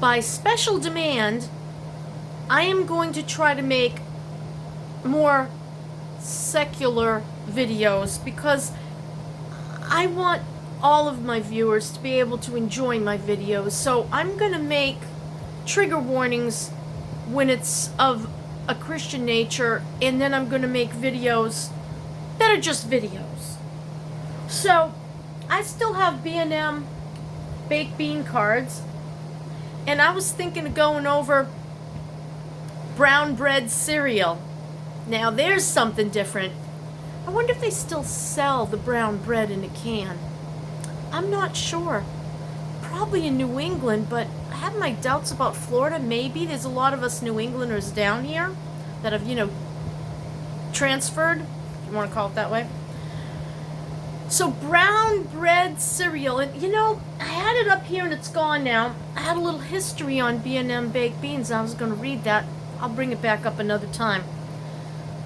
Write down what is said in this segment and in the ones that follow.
by special demand, I am going to try to make more secular videos because I want all of my viewers to be able to enjoy my videos. So I'm going to make trigger warnings when it's of a Christian nature, and then I'm going to make videos that are just videos. So I still have B&M baked bean cards, and I was thinking of going over brown bread cereal. Now there's something different. I wonder if they still sell the brown bread in a can. I'm not sure. Probably in New England, but I have my doubts about Florida. Maybe there's a lot of us New Englanders down here that have, transferred, if you want to call it that way. So brown bread cereal, and I had it up here and it's gone now. I had a little history on B&M baked beans. I was going to read that. I'll bring it back up another time,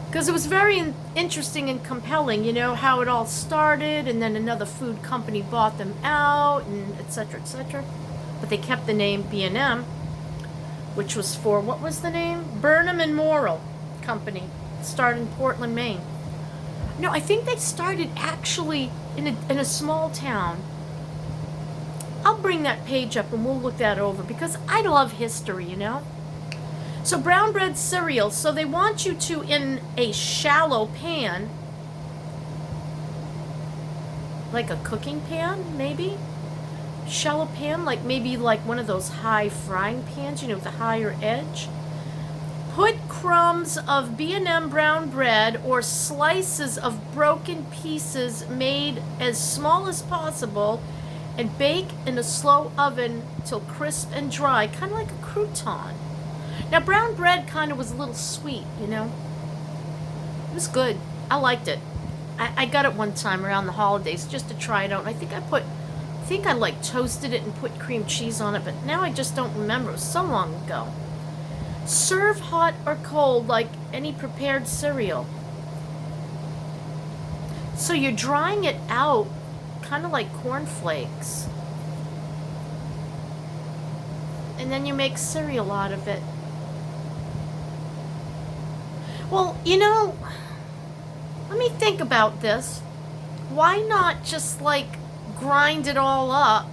because it was very interesting and compelling, how it all started, and then another food company bought them out, and etc., etc. But they kept the name B&M, which was for, what was the name? Burnham and Morrill Company. Started in Portland, Maine. No, I think they started actually in a small town. I'll bring that page up and we'll look that over, because I love history, So brown bread cereal, so they want you to, in a shallow pan, like a cooking pan, maybe? Shallow pan, maybe one of those high frying pans, with a higher edge. Put crumbs of B&M brown bread or slices of broken pieces made as small as possible and bake in a slow oven till crisp and dry, kind of like a crouton. Now, brown bread kind of was a little sweet, It was good. I liked it. I got it one time around the holidays just to try it out. And I think I toasted it and put cream cheese on it, but now I just don't remember. It was so long ago. Serve hot or cold like any prepared cereal. So you're drying it out kind of like cornflakes. And then you make cereal out of it. Well, let me think about this. Why not just grind it all up,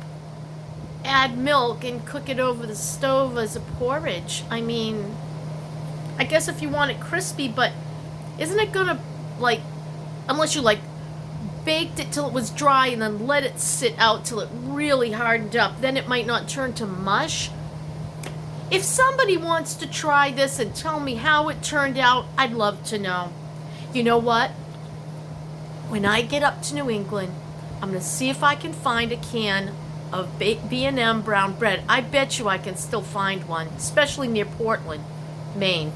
add milk, and cook it over the stove as a porridge? I mean, I guess if you want it crispy, but isn't it gonna, unless you baked it till it was dry and then let it sit out till it really hardened up, then it might not turn to mush? If somebody wants to try this and tell me how it turned out, I'd love to know. You know what? When I get up to New England, I'm going to see if I can find a can of B&M brown bread. I bet you I can still find one, especially near Portland, Maine.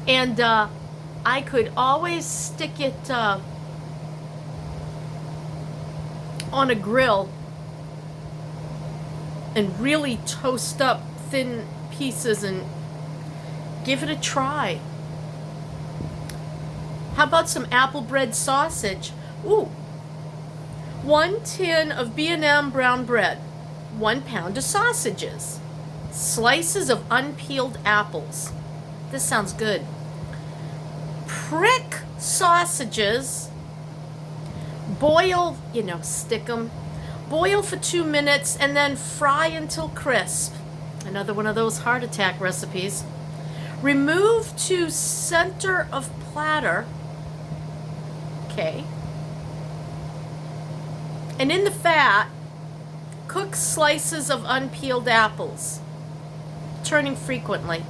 And I could always stick it on a grill and really toast up thin pieces and give it a try. How about some apple bread sausage? Ooh. 1 tin of B&M brown bread, 1 pound of sausages, slices of unpeeled apples. This sounds good. Prick sausages, boil, stick them, boil for 2 minutes and then fry until crisp. Another one of those heart attack recipes. Remove to center of platter. Okay. And in the fat, cook slices of unpeeled apples, turning frequently.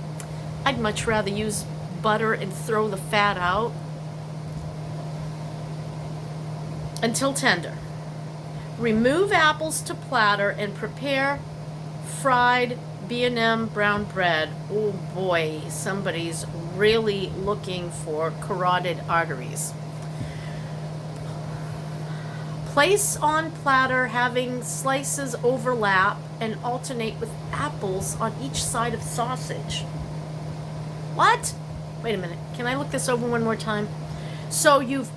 I'd much rather use butter and throw the fat out until tender. Remove apples to platter and prepare fried B&M brown bread. Oh boy, somebody's really looking for carotid arteries. Place on platter having slices overlap and alternate with apples on each side of sausage. What? Wait a minute. Can I look this over one more time? So you've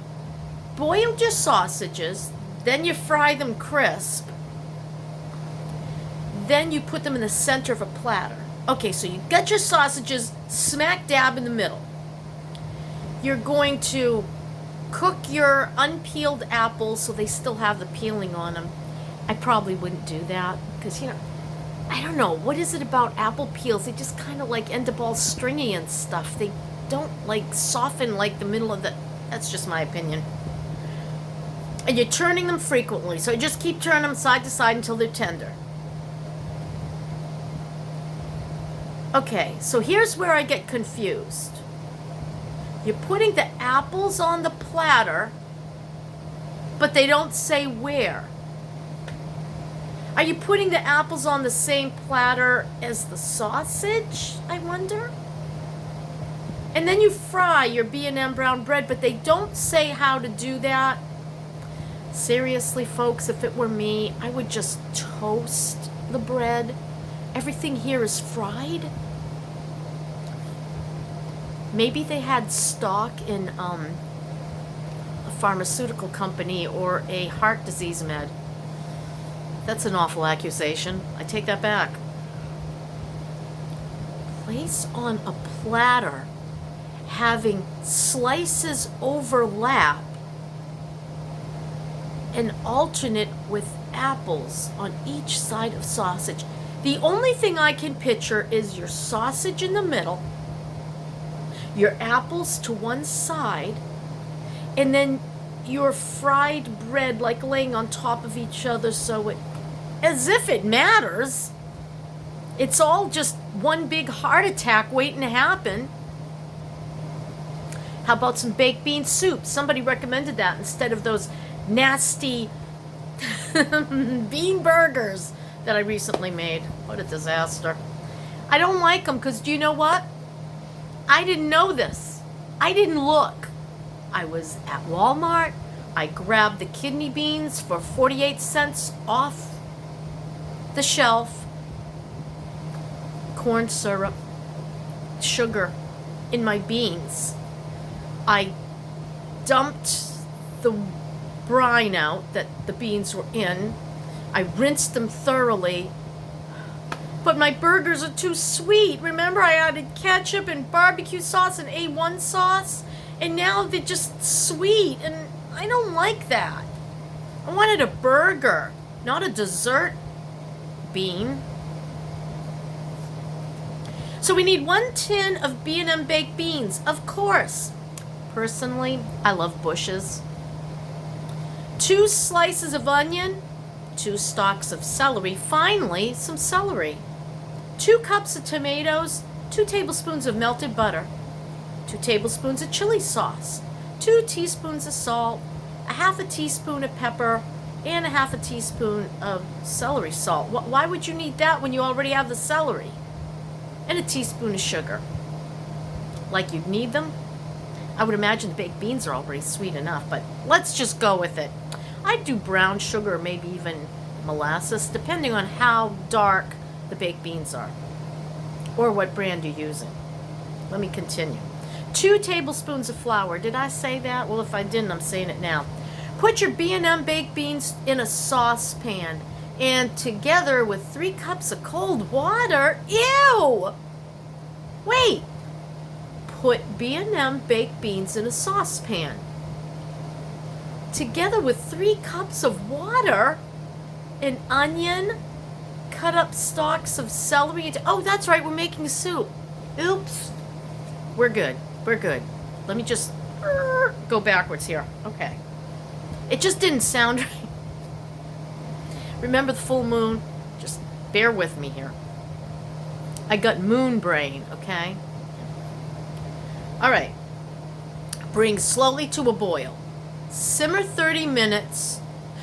boiled your sausages, then you fry them crisp, then you put them in the center of a platter. Okay, so you got your sausages smack dab in the middle. You're going to cook your unpeeled apples so they still have the peeling on them. I probably wouldn't do that because, I don't know. What is it about apple peels? They just kind of like end up all stringy and stuff. They don't like soften like the middle of the... That's just my opinion. And you're turning them frequently. So you just keep turning them side to side until they're tender. Okay, so here's where I get confused. You're putting the apples on the platter, but they don't say where. Are you putting the apples on the same platter as the sausage, I wonder? And then you fry your B&M brown bread, but they don't say how to do that. Seriously, folks, if it were me, I would just toast the bread. Everything here is fried. Maybe they had stock in a pharmaceutical company or a heart disease med. That's an awful accusation. I take that back. Place on a platter having slices overlap and alternate with apples on each side of sausage. The only thing I can picture is your sausage in the middle, your apples to one side, and then your fried bread like laying on top of each other, so it, as if it matters. It's all just one big heart attack waiting to happen. How about some baked bean soup? Somebody recommended that instead of those nasty bean burgers that I recently made. What a disaster. I don't like them because do you know what? I didn't know this. I didn't look. I was at Walmart. I grabbed the kidney beans for 48 cents off the shelf. Corn syrup, sugar in my beans. I dumped the brine out that the beans were in. I rinsed them thoroughly. But my burgers are too sweet. Remember, I added ketchup and barbecue sauce and A1 sauce, and now they're just sweet, and I don't like that. I wanted a burger, not a dessert bean. So we need 1 tin of B&M baked beans, of course. Personally, I love Bush's. 2 slices of onion, 2 stalks of celery, finally some celery. 2 cups of tomatoes, 2 tablespoons of melted butter, 2 tablespoons of chili sauce, 2 teaspoons of salt, a half a teaspoon of pepper, and a half a teaspoon of celery salt. Why would you need that when you already have the celery? And a teaspoon of sugar. Like you'd need them? I would imagine the baked beans are already sweet enough, but let's just go with it. I'd do brown sugar or maybe even molasses, depending on how dark the baked beans are or what brand you're using. Let me continue. 2 tablespoons of flour. Did I say that? Well, if I didn't, I'm saying it now. Put your B&M baked beans in a saucepan and together with 3 cups of cold water. Ew! Wait. Put B&M baked beans in a saucepan together with 3 cups of water, an onion, cut up stalks of celery. Oh, that's right, we're making soup. Oops. We're good. We're good. Let me just go backwards here. Okay. It just didn't sound right. Remember the full moon? Just bear with me here. I got moon brain, okay? All right. Bring slowly to a boil. Simmer 30 minutes.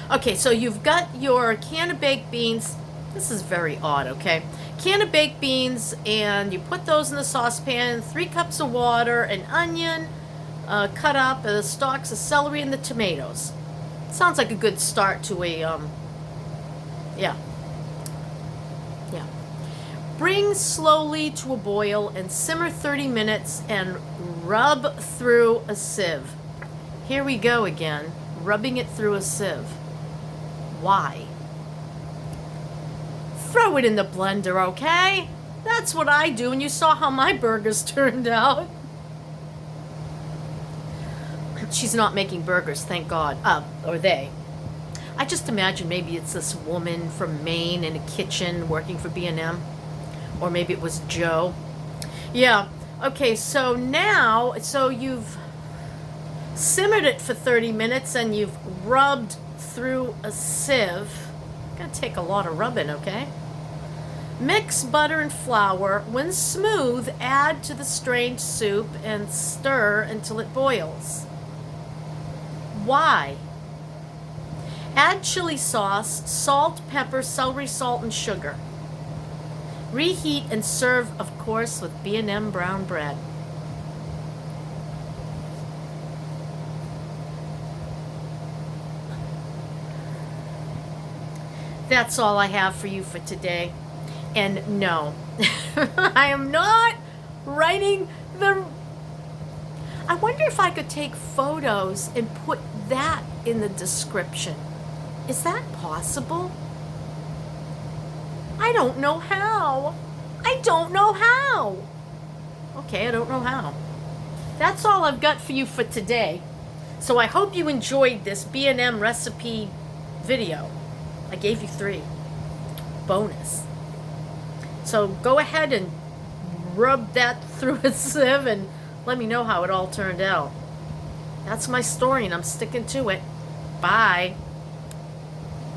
Okay, so you've got your can of baked beans. This is very odd, okay? Can of baked beans, and you put those in the saucepan, 3 cups of water, an onion, cut up, the stalks of celery, and the tomatoes. Sounds like a good start to a, yeah. Bring slowly to a boil and simmer 30 minutes and rub through a sieve. Here we go again, rubbing it through a sieve. Why? Throw it in the blender, okay? That's what I do, and you saw how my burgers turned out. She's not making burgers, thank God. Or they. I just imagine maybe it's this woman from Maine in a kitchen working for B&M. Or maybe it was Joe. Yeah. Okay, so now, you've simmered it for 30 minutes and you've rubbed through a sieve. Gonna take a lot of rubbing, okay? Mix butter and flour. When smooth, add to the strained soup and stir until it boils. Why? Add chili sauce, salt, pepper, celery salt, and sugar. Reheat and serve, of course, with B&M brown bread. That's all I have for you for today. And no, I am not writing the... I wonder if I could take photos and put that in the description. Is that possible? I don't know how. I don't know how. Okay, I don't know how. That's all I've got for you for today. So I hope you enjoyed this B&M recipe video. I gave you 3. Bonus. So go ahead and rub that through a sieve and let me know how it all turned out. That's my story and I'm sticking to it. Bye.